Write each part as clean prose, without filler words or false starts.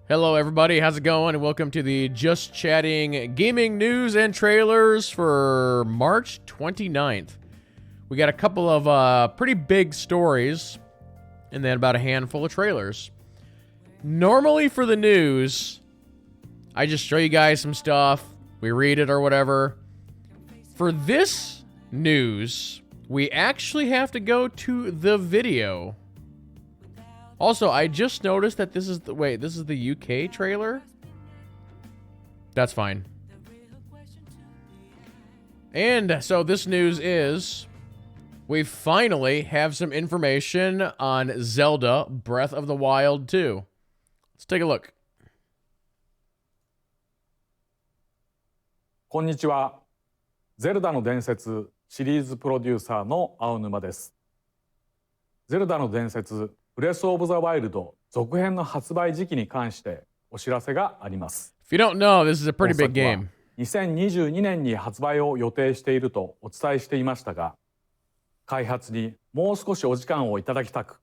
Hello everybody, how's it going? And welcome to the Just Chatting Gaming News and Trailers for March 29th. We got a couple of pretty big stories, and then about a handful of trailers. Normally for the news, I just show you guys some stuff, we read it or whatever. For this news, we actually have to go to the video. Also, I just noticed that this is the UK trailer? That's fine. And so this news is, we finally have some information on Zelda Breath of the Wild 2. Let's take a look. こんにちは。ゼルダの伝説シリーズプロデューサーの青沼です。ゼルダの伝説ブレスオブザワイルド続編の発売時期に関してお知らせがあります。If you don't know, this is a pretty big game. 2022年に発売を予定しているとお伝えしていましたが、開発にもう少しお時間をいただきたく、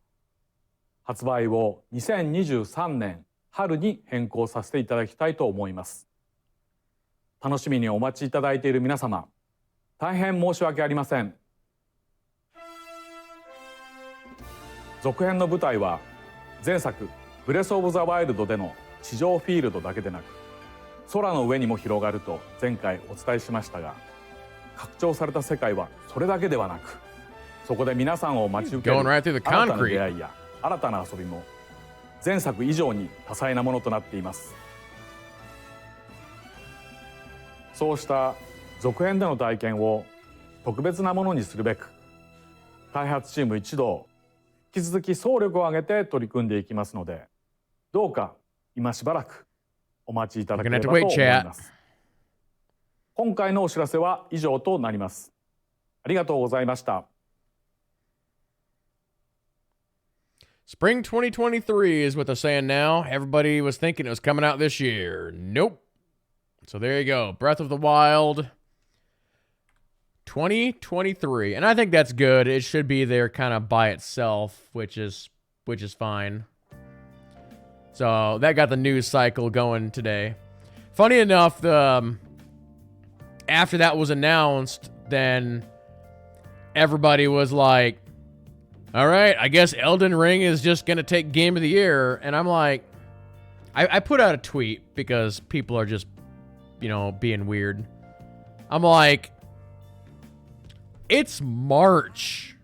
発売を2023年春に変更させていただきたいと思います。楽しみにお待ちいただいている皆様、大変申し訳ありません。続編の舞台は前作ブレスオブザワイルドでの地上フィールドだけでなく、空の上にも広がると前回お伝えしましたが、拡張された世界はそれだけではなく、そこで皆さんを待ち受ける新たな出会いや新たな遊びも前作以上に多彩なものとなっています。そうした続編での体験を特別なものにするべく、開発チーム一同引き続き総力を挙げて取り組んでいきますので、どうか今しばらくお待ちいただければと思います。今回のお知らせは以上となります。ありがとうございました。Spring 2023 is what they're saying now. Everybody was thinking it was coming out this year. Nope. So there you go. Breath of the Wild 2023. And I think that's good. It should be there kind of by itself, which is fine. So that got the news cycle going today. Funny enough, after that was announced, then everybody was like, all right, I guess Elden Ring is just going to take Game of the Year. And I'm like, I put out a tweet because people are just, being weird. I'm like, it's March.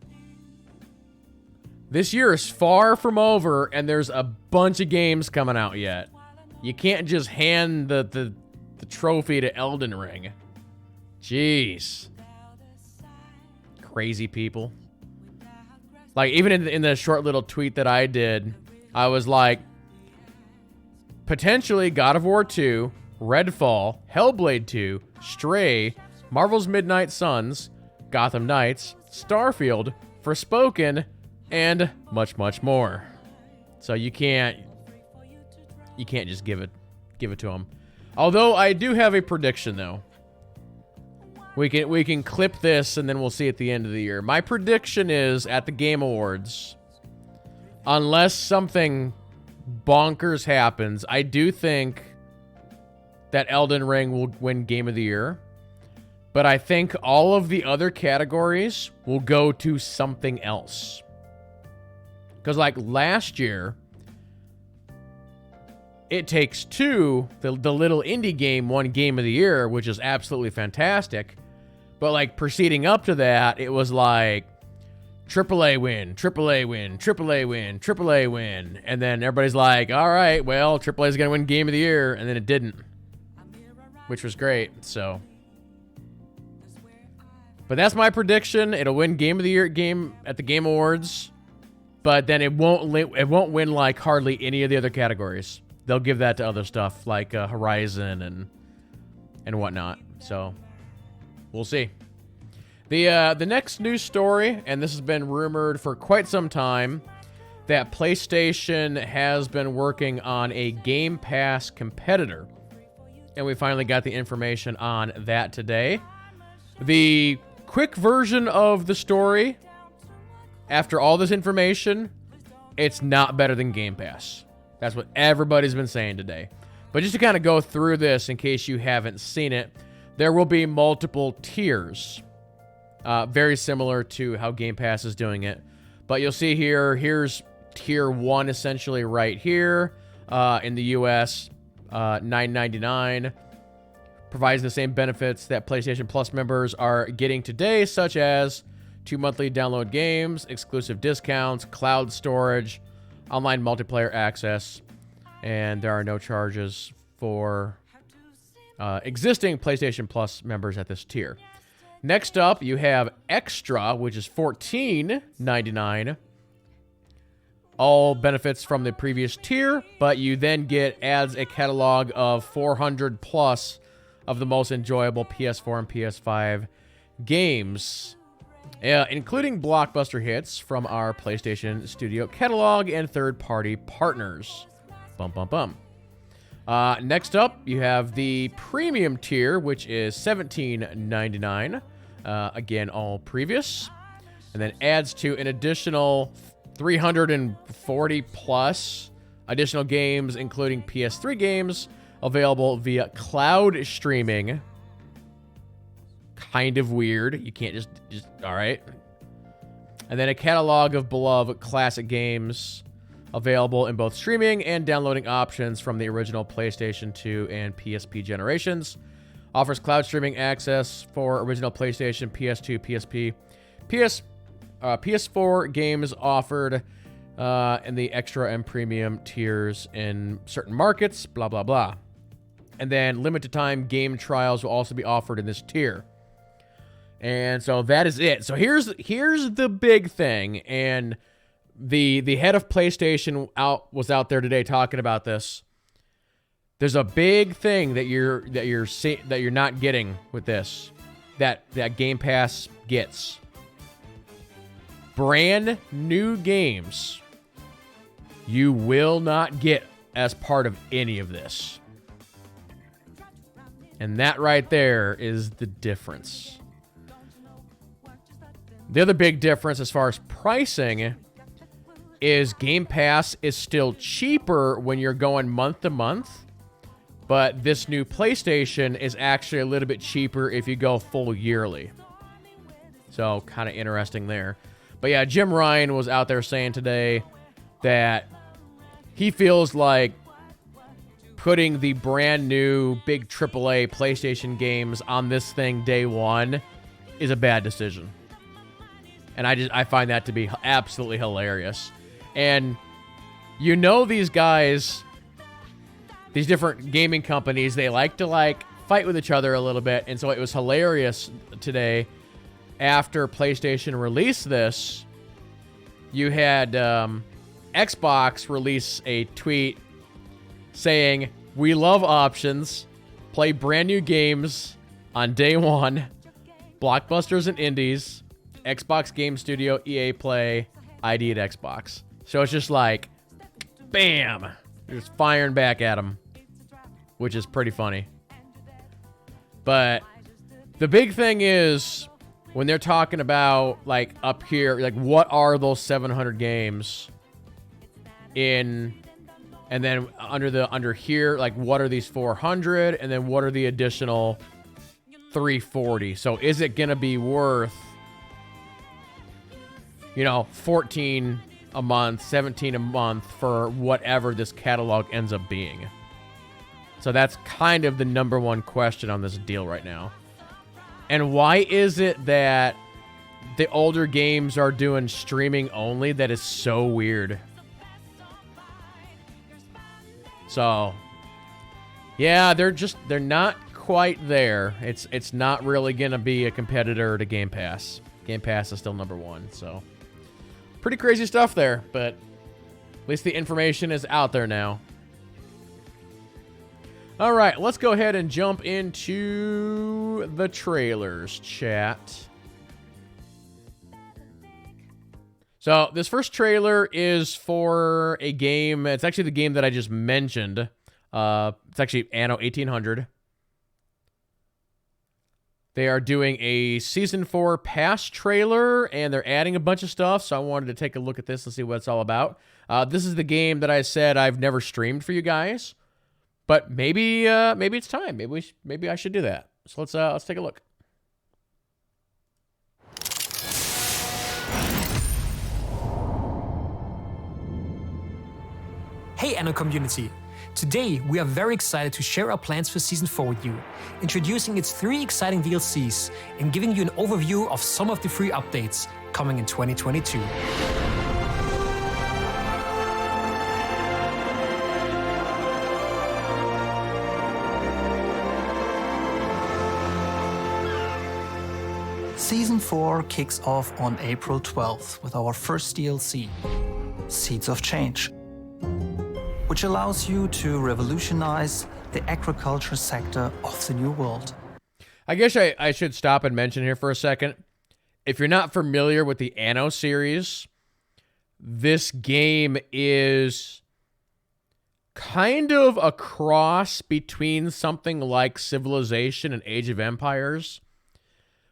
This year is far from over, and there's a bunch of games coming out yet. You can't just hand the trophy to Elden Ring. Jeez. Crazy people. Like, even in the short little tweet that I did, I was like, potentially God of War 2, Redfall, Hellblade 2, Stray, Marvel's Midnight Suns, Gotham Knights, Starfield, Forspoken, and much, much more. So you can't just give it to them. Although I do have a prediction though. We can clip this and then we'll see at the end of the year. My prediction is at the Game Awards, unless something bonkers happens, I do think that Elden Ring will win Game of the Year. But I think all of the other categories will go to something else. Because like last year, It Takes Two, the little indie game, won Game of the Year, which is absolutely fantastic. But like proceeding up to that, it was like AAA win, AAA win, AAA win, AAA win. And then everybody's like, all right, well, AAA is going to win Game of the Year. And then it didn't, which was great. So, but that's my prediction. It'll win Game of the Year game at the Game Awards, but then it won't win like hardly any of the other categories. They'll give that to other stuff like Horizon and whatnot. So we'll see. The next news story, and this has been rumored for quite some time, that PlayStation has been working on a Game Pass competitor. And we finally got the information on that today. The quick version of the story, after all this information, it's not better than Game Pass. That's what everybody's been saying today. But just to kind of go through this in case you haven't seen it, there will be multiple tiers. Very similar to how Game Pass is doing it. But you'll see here, here's tier 1 essentially right here. In the US, $9.99. Provides the same benefits that PlayStation Plus members are getting today, such as 2 monthly download games, exclusive discounts, cloud storage, online multiplayer access, and there are no charges for existing PlayStation Plus members at this tier. Next up, you have Extra, which is $14.99. All benefits from the previous tier, but you then adds a catalog of 400 plus of the most enjoyable PS4 and PS5 games, including blockbuster hits from our PlayStation Studio catalog and third-party partners. Bum, bum, bum. Next up, you have the premium tier, which is $17.99. Again, all previous. And then adds to an additional 340 plus additional games, including PS3 games, available via cloud streaming. Kind of weird. You can't just all right. And then a catalog of beloved classic games available in both streaming and downloading options from the original PlayStation 2 and PSP generations. Offers cloud streaming access for original PlayStation, PS2, PSP, PS4 games offered in the extra and premium tiers in certain markets, blah, blah, blah. And then limited time game trials will also be offered in this tier. And so that is it. So here's the big thing. And the head of PlayStation was out there today talking about this. There's a big thing that you're not getting with this, that Game Pass gets. Brand new games you will not get as part of any of this. And that right there is the difference. The other big difference as far as pricing is Game Pass is still cheaper when you're going month to month, but this new PlayStation is actually a little bit cheaper if you go full yearly. So kind of interesting there. But yeah, Jim Ryan was out there saying today that he feels like putting the brand new big AAA PlayStation games on this thing day one is a bad decision. And I find that to be absolutely hilarious. And you know these guys, these different gaming companies, they like to fight with each other a little bit. And so it was hilarious today after PlayStation released this. You had Xbox release a tweet saying, "We love options, play brand new games on day one, blockbusters and indies, Xbox Game Studio, EA Play, ID at Xbox." So it's just like, bam, just firing back at them, which is pretty funny. But the big thing is when they're talking about up here, what are those 700 games in, and then under here, what are these 400, and then what are the additional 340? So is it gonna be worth, 14 a month, 17 a month for whatever this catalog ends up being? So that's kind of the number one question on this deal right now. And why is it that the older games are doing streaming only? That is so weird. So, yeah, they're not quite there. It's not really gonna be a competitor to Game Pass. Game Pass is still number one, so pretty crazy stuff there, but at least the information is out there now. All right, let's go ahead and jump into the trailers, chat. So this first trailer is for a game. It's actually the game that I just mentioned. It's actually Anno 1800. They are doing a Season 4 pass trailer, and they're adding a bunch of stuff, so I wanted to take a look at this and see what it's all about. This is the game that I said I've never streamed for you guys, but maybe it's time. Maybe I should do that. So let's take a look. Hey Anno community! Today we are very excited to share our plans for Season 4 with you, introducing its 3 exciting DLCs and giving you an overview of some of the free updates coming in 2022. Season 4 kicks off on April 12th with our first DLC, Seeds of Change, which allows you to revolutionize the agriculture sector of the New World. I guess I should stop and mention here for a second. If you're not familiar with the Anno series, this game is kind of a cross between something like Civilization and Age of Empires,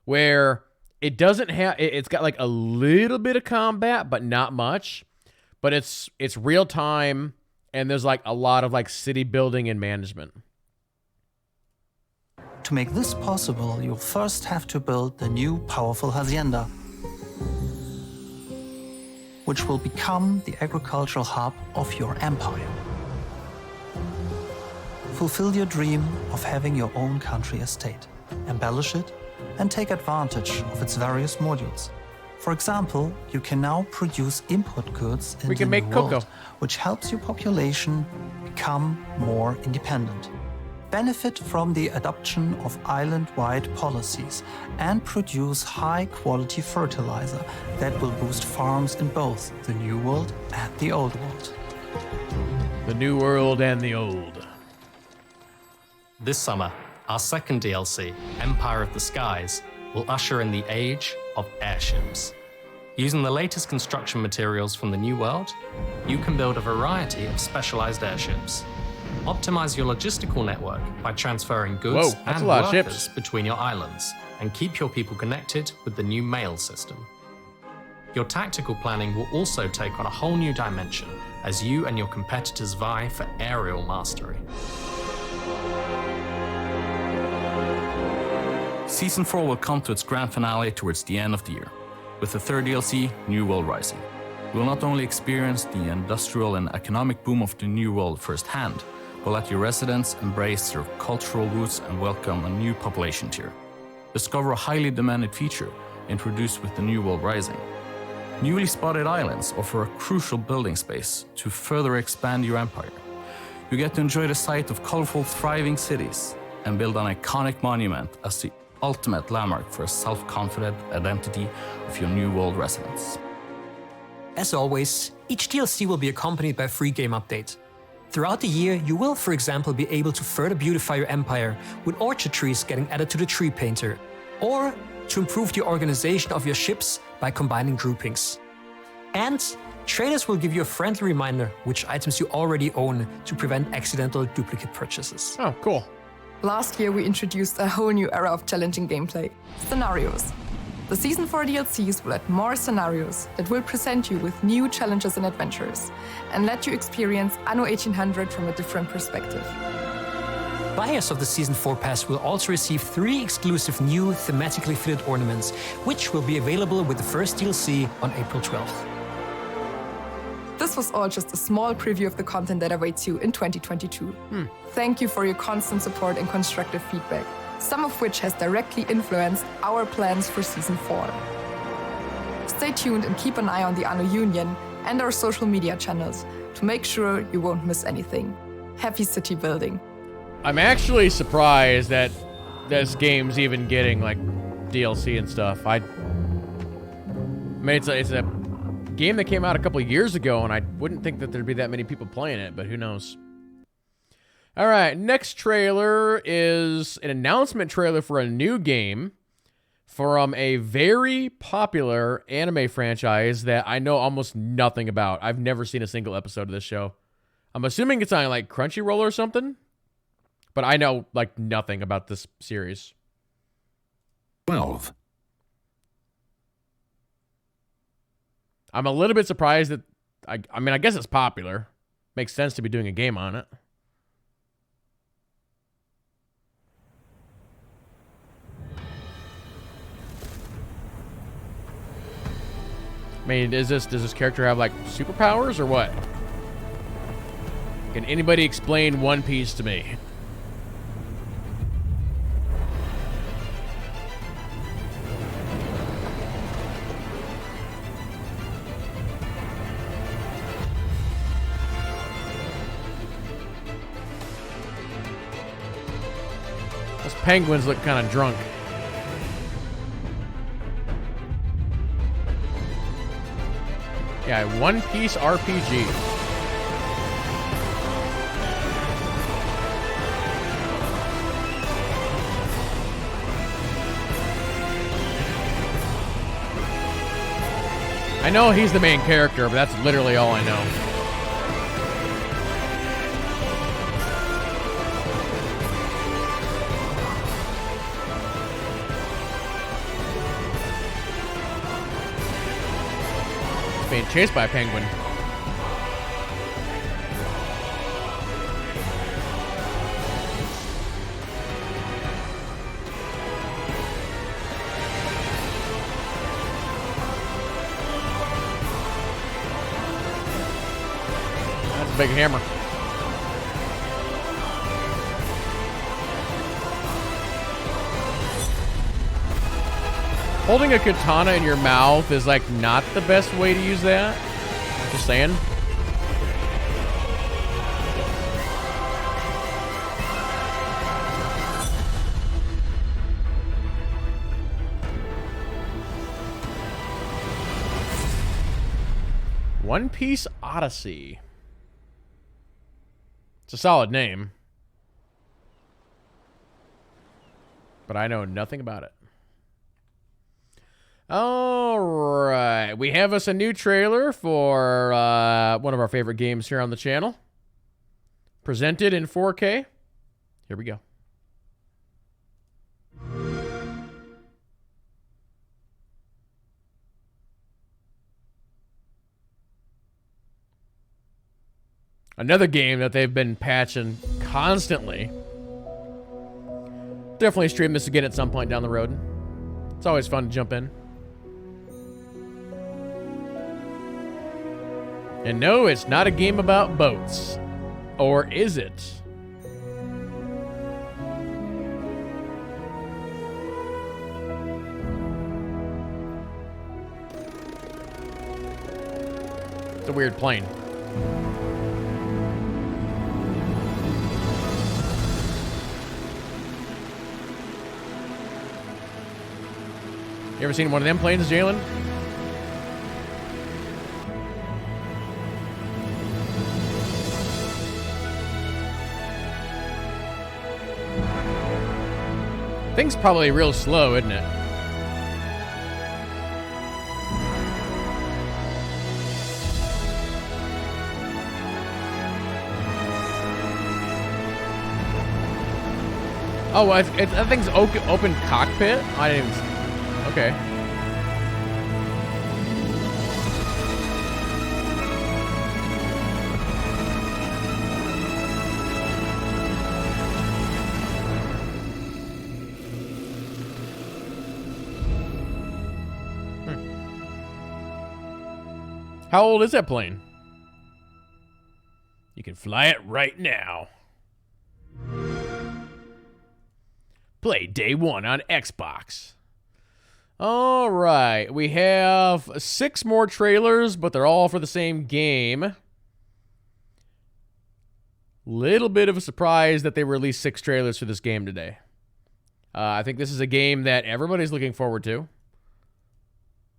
where it doesn't have, it's got like a little bit of combat, but not much. But it's real time, and there's like a lot of like city building and management. To make this possible, you'll first have to build the new powerful hacienda, which will become the agricultural hub of your empire. Fulfill your dream of having your own country estate, embellish it, and take advantage of its various modules. For example, you can now produce import goods in the make New cocoa, World, which helps your population become more independent. Benefit from the adoption of island-wide policies and produce high-quality fertilizer that will boost farms in both the New World and the Old World. The New World and the Old. This summer, our second DLC, Empire of the Skies, will usher in the age of airships. Using the latest construction materials from the New World, you can build a variety of specialized airships. Optimize your logistical network by transferring goods and workers between your islands, and keep your people connected with the new mail system. Your tactical planning will also take on a whole new dimension as you and your competitors vie for aerial mastery. Season 4 will come to its grand finale towards the end of the year, with the third DLC, New World Rising. We will not only experience the industrial and economic boom of the New World firsthand, but let your residents embrace their cultural roots and welcome a new population tier. Discover a highly demanded feature introduced with the New World Rising. Newly spotted islands offer a crucial building space to further expand your empire. You get to enjoy the sight of colorful, thriving cities and build an iconic monument as the ultimate landmark for a self-confident identity of your New World residents. As always, each DLC will be accompanied by a free game update. Throughout the year, you will, for example, be able to further beautify your empire with orchard trees getting added to the tree painter, or to improve the organization of your ships by combining groupings. And traders will give you a friendly reminder which items you already own to prevent accidental duplicate purchases. Oh, cool. Last year, we introduced a whole new era of challenging gameplay, scenarios. The Season 4 DLCs will add more scenarios that will present you with new challenges and adventures, and let you experience Anno 1800 from a different perspective. Buyers of the Season 4 Pass will also receive 3 exclusive new thematically fitted ornaments, which will be available with the first DLC on April 12th. This was all just a small preview of the content that awaits you in 2022. Thank you for your constant support and constructive feedback, some of which has directly influenced our plans for Season 4. Stay tuned and keep an eye on the Anno Union and our social media channels to make sure you won't miss anything. Happy city building. I'm actually surprised that this game's even getting like DLC and stuff. I mean, it's a game that came out a couple of years ago, and I wouldn't think that there'd be that many people playing it, but who knows. All right, next trailer is an announcement trailer for a new game from a very popular anime franchise that I know almost nothing about. I've never seen a single episode of this show. I'm assuming it's on like Crunchyroll or something, but I know like nothing about this series. 12. I'm a little bit surprised that I mean, I guess it's popular. Makes sense to be doing a game on it. I mean, does this character have, like, superpowers or what? Can anybody explain One Piece to me? Those penguins look kind of drunk. Yeah, One Piece RPG. I know he's the main character, but that's literally all I know. Being chased by a penguin. That's a big hammer. Holding a katana in your mouth is like not the best way to use that. Just saying. One Piece Odyssey. It's a solid name. But I know nothing about it. All right, we have us a new trailer for one of our favorite games here on the channel. Presented in 4K. Here we go. Another game that they've been patching constantly. Definitely stream this again at some point down the road. It's always fun to jump in. And no, it's not a game about boats. Or is it? It's a weird plane. You ever seen one of them planes, Jalen? Thing's probably real slow, isn't it? Oh, I think it's open cockpit. I didn't even. Okay. How old is that plane? You can fly it right now. Play day one on Xbox. All right, we have 6 more trailers, but they're all for the same game. Little bit of a surprise that they released 6 trailers for this game today. I think this is a game that everybody's looking forward to.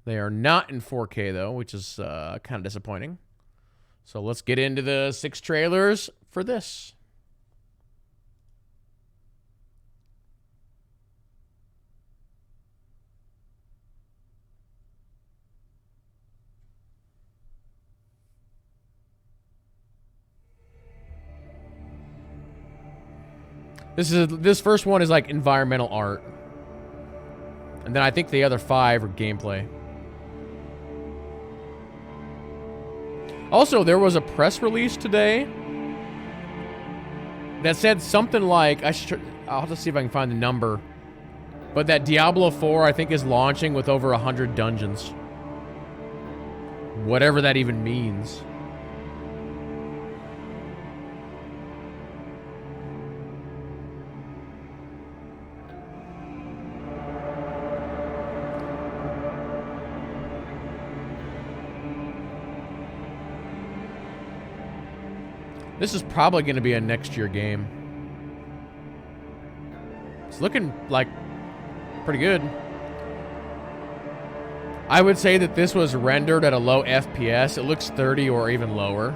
They are not in 4K, though, which is kind of disappointing. So let's get into the 6 trailers for this. This first one is like environmental art. And then I think the other 5 are gameplay. Also, there was a press release today that said something like, I'll have to see if I can find the number, but that Diablo 4, I think, is launching with over 100 dungeons. Whatever that even means. This is probably going to be a next year game. It's looking like pretty good. I would say that this was rendered at a low FPS. It looks 30 or even lower.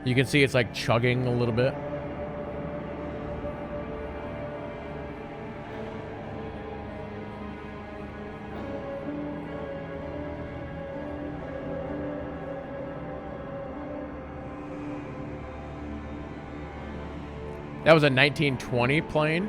You can see it's like chugging a little bit. That was a 1920 plane.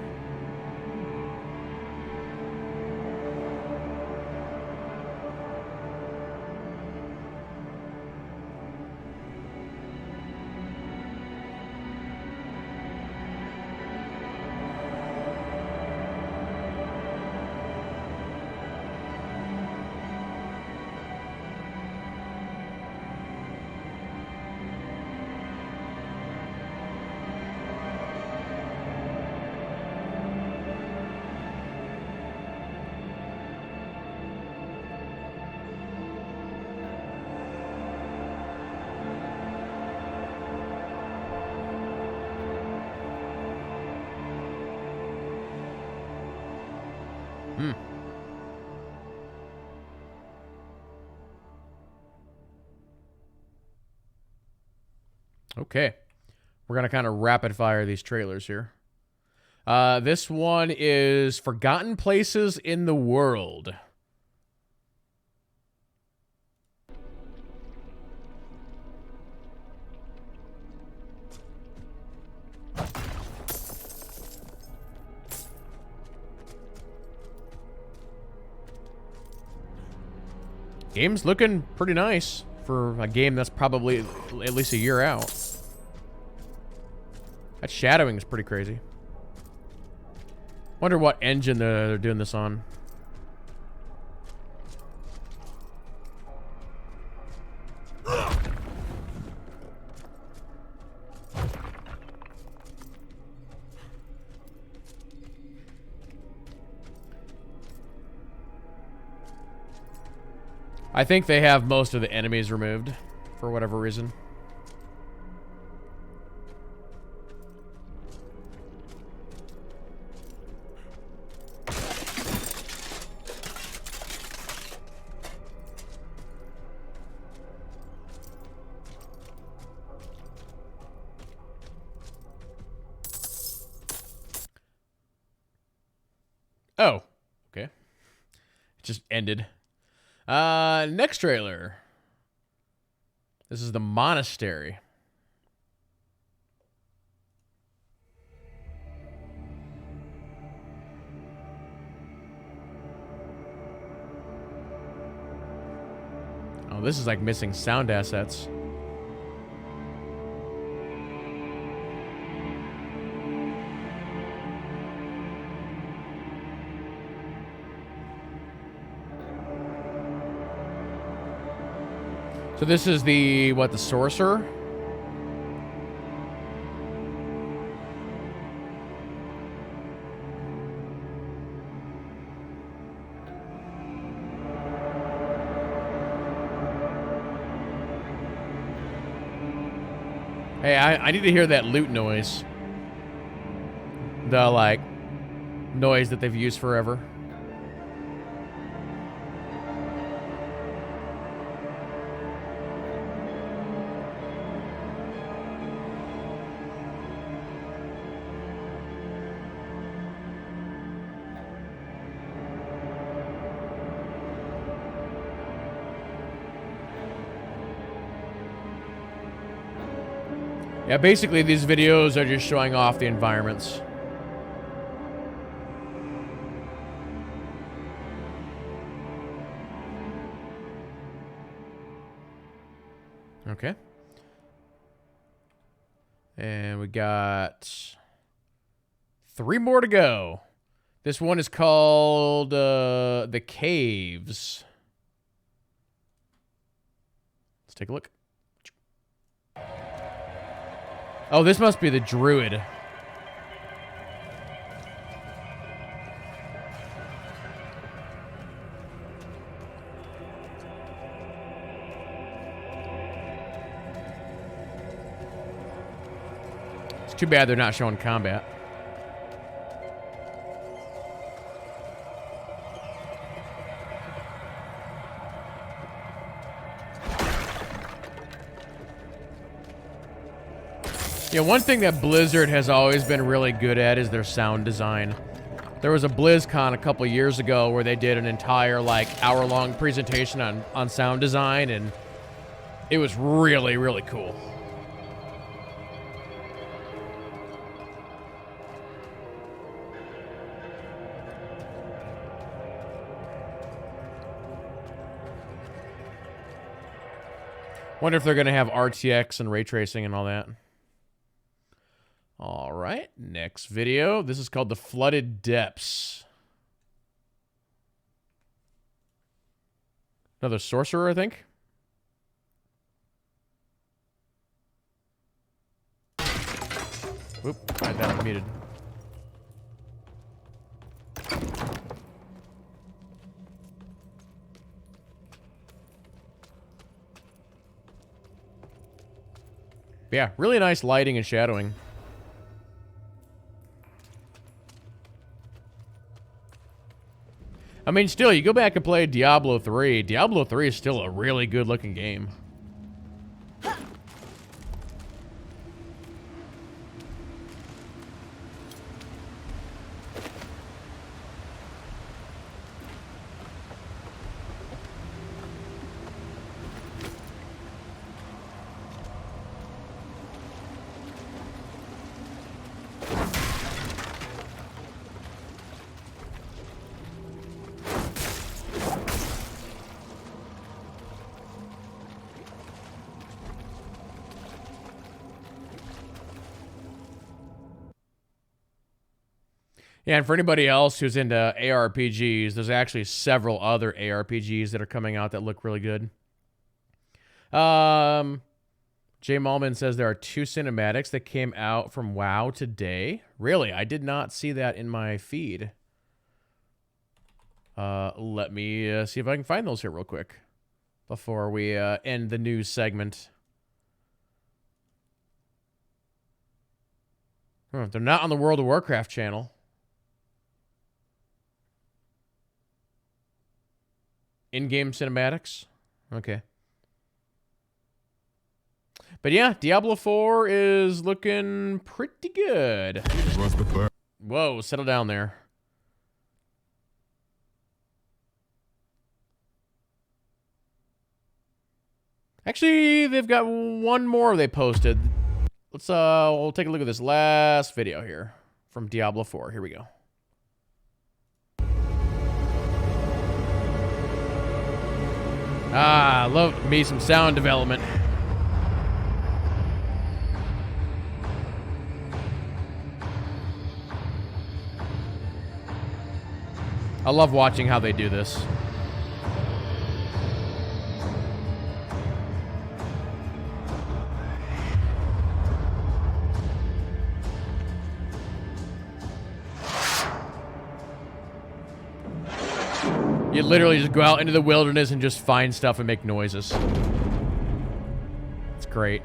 Okay. We're going to kind of rapid fire these trailers here. This one is Forgotten Places in the World. Game's looking pretty nice for a game that's probably at least a year out. That shadowing is pretty crazy. Wonder what engine they're doing this on. I think they have most of the enemies removed for whatever reason. Oh, okay. It just ended. Next trailer. This is The Monastery. Oh, this is like missing sound assets. So this is the, what, the sorcerer? Hey, I need to hear that loot noise. The, like, noise that they've used forever. Yeah, basically these videos are just showing off the environments. Okay. And we got 3 more to go. This one is called The Caves. Let's take a look. Oh, this must be the druid. It's too bad they're not showing combat. Yeah, one thing that Blizzard has always been really good at is their sound design. There was a BlizzCon a couple years ago where they did an entire, like, hour-long presentation on sound design, and it was really, really cool. Wonder if they're going to have RTX and ray tracing and all that. All right, next video. This is called The Flooded Depths. Another sorcerer, I think. Oop, I had that muted. Yeah, really nice lighting and shadowing. I mean, still, you go back and play Diablo 3. Diablo 3 is still a really good-looking game. Yeah, and for anybody else who's into ARPGs, there's actually several other ARPGs that are coming out that look really good. Jay Malman says there are 2 cinematics that came out from WoW today. Really? I did not see that in my feed. Let me see if I can find those here real quick before we end the news segment. They're not on the World of Warcraft channel. In-game cinematics? Okay. But yeah, Diablo 4 is looking pretty good. Whoa, settle down there. Actually, they've got one more they posted. Let's we'll take a look at this last video here from Diablo 4. Here we go. Ah, love me some sound development. I love watching how they do this. You literally just go out into the wilderness and just find stuff and make noises. It's great.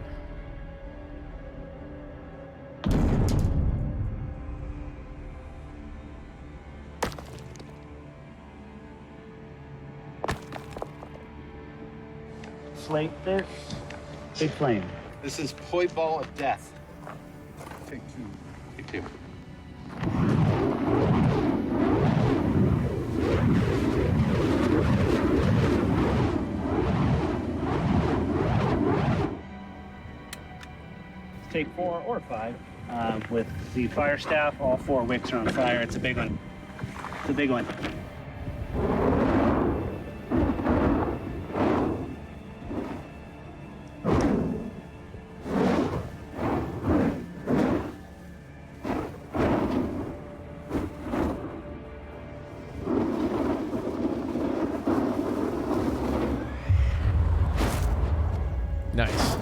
Slate this. Big flame. This is Poi Ball of Death. Take 2. Take 2. Take 4 or 5. With the fire staff, all 4 wicks are on fire. It's a big one. It's a big one. Nice.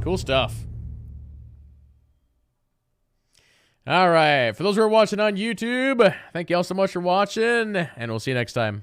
Cool stuff. All right. For those who are watching on YouTube, thank you all so much for watching, and we'll see you next time.